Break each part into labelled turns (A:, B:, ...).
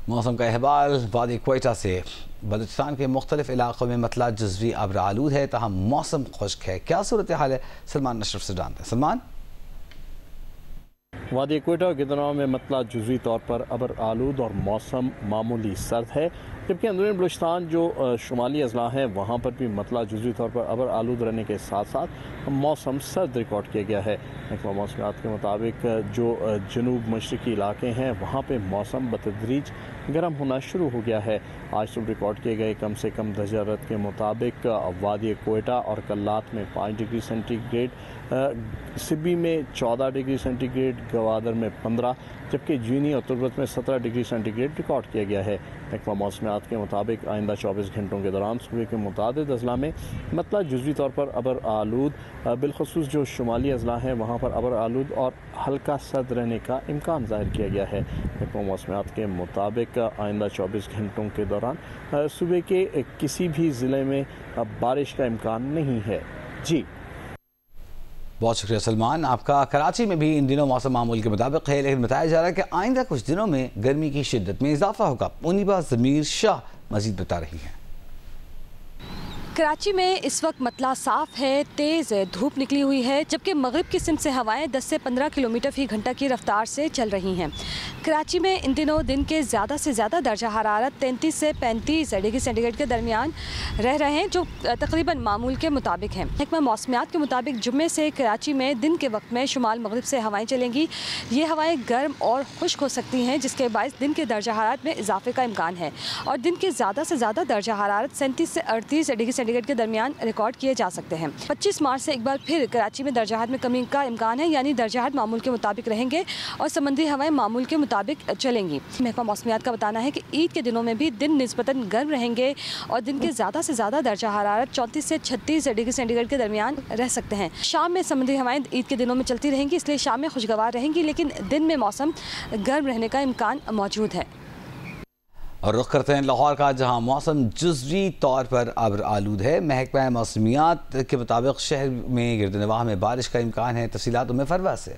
A: मौसम का अहवाल वादी क्वेटा से। बलूचिस्तान के मुख्तलिफ इलाकों में मतला जुज़वी अब्र आलूद है, तहम मौसम खुश्क है। क्या सूरत हाल है, सलमान नशरफ से जानते हैं। सलमान।
B: वादी क्वेटा के दिनों में मतला जुज़वी तौर पर अबर आलूद और मौसम मामूली सर्द है, जबकि अंदरूनी बलूचिस्तान जो शुमाली अजला है वहाँ पर भी मतला जुज़वी तौर पर अबर आलूद रहने के साथ साथ मौसम सर्द रिकॉर्ड किया गया है। महकमा मौसमियात के मुताबिक जो जनूब मशरकी इलाके हैं वहाँ पर मौसम बतदरीज गर्म होना शुरू हो गया है। आज सुबह रिकॉर्ड किए गए कम से कम दर्जा हरारत के मुताबिक वादी क्वेटा और कल्लात में 5 डिग्री सेंटीग्रेड, सिब्बी में 14 डिग्री सेंटीग्रेड, गवादर में 15, जबकि जीनी और तुर्बत में 17 डिग्री सेंटीग्रेड रिकॉर्ड किया गया है। महकमा मौसमियात के मुताबिक आइंदा 24 घंटों के दौरान सूबे के मुतादिद अजला में मतला जुज़वी तौर पर अबर आलूद, बिलखसूस जो शुमाली अजला हैं वहाँ पर अबर आलूद और हल्का सर्द रहने का इम्कान ज़ाहिर किया गया है। महकमा मौसमियात के मुताबिक आइंदा 24 घंटों के दौरान सूबे के किसी भी ज़िले में बारिश का इम्कान नहीं है। जी
A: बहुत शुक्रिया सलमान आपका। कराची में भी इन दिनों मौसम मामूल के मुताबिक है, लेकिन बताया जा रहा है कि आइंदा कुछ दिनों में गर्मी की शिद्दत में इजाफा होगा। मुनीबा ज़मीर शाह मजीद बता रही हैं।
C: कराची में इस वक्त मतला साफ है, तेज़ धूप निकली हुई है, जबकि मगरिब की सिमत से हवाएं 10 से 15 किलोमीटर फी घंटा की रफ्तार से चल रही हैं। कराची में इन दिनों दिन के ज़्यादा से ज़्यादा दर्जा हरारत 33 से 35 डिग्री सेंटीग्रेड के दरमियान रह रहे हैं, जो तकरीबन मामूल के मुताबिक हैं। महकमा मौसमियात के मुताबिक जुम्मे से कराची में दिन के वक्त में शुमाल मगरिब से हवाएँ चलेंगी। ये हवाएँ गर्म और खुश्क हो सकती हैं, जिसके बायस दिन के दर्जा हरारत में इजाफे का इम्कान है और दिन के ज़्यादा से ज़्यादा दर्जा हरारत 37 से 38 डिग्री सेंटीग्रेड के दरमियान रिकॉर्ड किए जा सकते हैं। 25 मार्च से एक बार फिर कराची में दर्जाहत में कमी का इम्कान है, यानी दर्जाहत मामूल के मुताबिक रहेंगे और समंदरी हवाएं मामूल के मुताबिक चलेंगी। महकमा मौसमियात का बताना है कि ईद के दिनों में भी दिन निस्बतन गर्म रहेंगे और दिन के ज़्यादा से ज़्यादा दर्जा हरारत 34 से 36 डिग्री सेंटीग्रेड के दरमियान रह सकते हैं। शाम में समंदरी हवाएं ईद के दिनों में चलती रहेंगी, इसलिए शाम में खुशगवार रहेंगी, लेकिन दिन में मौसम गर्म रहने का इम्कान मौजूद है।
A: और रुख करते हैं लाहौर का, जहां मौसम जुज़वी तौर पर अब्र आलूद है। महकमा मौसमियात के मुताबिक शहर में गिरदनवाह में बारिश का इम्कान है। तफसीलात में फरवा से।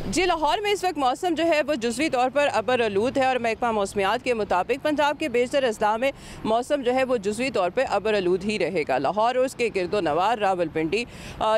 D: जी, लाहौर में इस वक्त मौसम जो है वो जुज़वी तौर पर अबर आलूद है और महकमा मौसमियात के मुताबिक पंजाब के बेशतर अजला में मौसम जो है वो जुज़वी तौर पर अबर आलूद ही रहेगा। लाहौर और उसके गिरदो नवार, रावलपिंडी,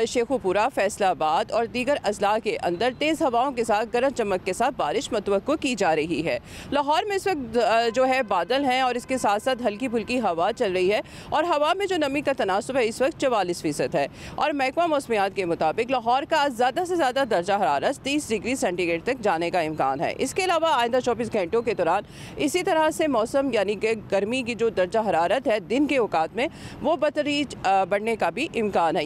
D: शेखुपुरा, फैसलाबाद और दीगर अजला के अंदर तेज़ हवाओं के साथ गरज चमक के साथ बारिश मुतवक्को की जा रही है। लाहौर में इस वक्त जो है बादल हैं और इसके साथ साथ हल्की फुल्की हवा चल रही है और हवा में जो नमी का तनासुब है इस वक्त 44% है और महकमा मौसमियात के मुताबिक लाहौर का ज़्यादा से ज़्यादा दर्जा हरारत 30 डिग्री सेंटीग्रेड तक जाने का इम्कान है। इसके अलावा आइंदा 24 घंटों के दौरान इसी तरह से मौसम यानी कि गर्मी की जो दर्जा हरारत है दिन के औकात में वो बतदरीज बढ़ने का भी इम्कान है।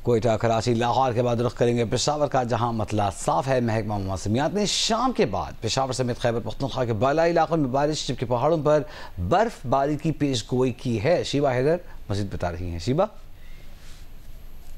A: कोयटा, कराची, लाहौर के बाद रुख करेंगे पेशावर का, जहां मतला साफ है। महकमा मौसमियात ने शाम के बाद पेशावर समेत खैबर पख्तूनख्वा के बालाई इलाकों में बारिश, जबकि पहाड़ों पर बर्फबारी की पेशगोई की है। शिबा हैदर मजीद बता रही हैं। शिबा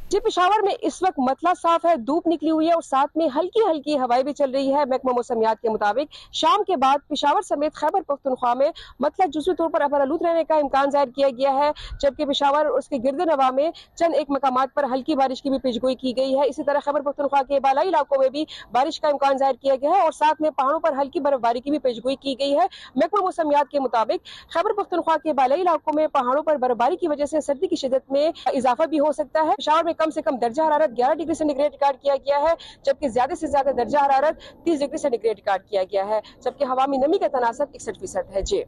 E: जी, पेशावर में इस वक्त मतला साफ है, धूप निकली हुई है और साथ में हल्की हल्की हवाएं भी चल रही है। महकमा मौसमियात के मुताबिक शाम के बाद पेशावर समेत खैबर पख्तूनख्वा में मतला जुज़वी तौर पर अबर आलूद रहने का इम्कान जाहिर किया गया है, जबकि पेशावर और उसके गिरदनवाह में चंद एक मकामात पर हल्की बारिश की भी पेशगोई की गई है। इसी तरह खैबर पख्तूनख्वा के बालाई इलाकों में भी बारिश का इम्कान जाहिर किया गया है और साथ में पहाड़ों पर हल्की बर्फबारी की भी पेशगोई की गई है। महकमा मौसमियात के मुताबिक खैबर पख्तूनख्वा के बालाई इलाकों में पहाड़ों पर बर्फबारी की वजह से सर्दी की शिद्दत में इजाफा भी हो सकता है। पेशावर में कम से कम दर्जा हरारत 11 डिग्री सेंटीग्रेड रिकॉर्ड किया गया है, जबकि ज्यादा से ज्यादा दर्जा हरारत 30 डिग्री सेंटीग्रेड रिकॉर्ड किया गया है, जबकि हवा में नमी का तनासब 61% है। जी।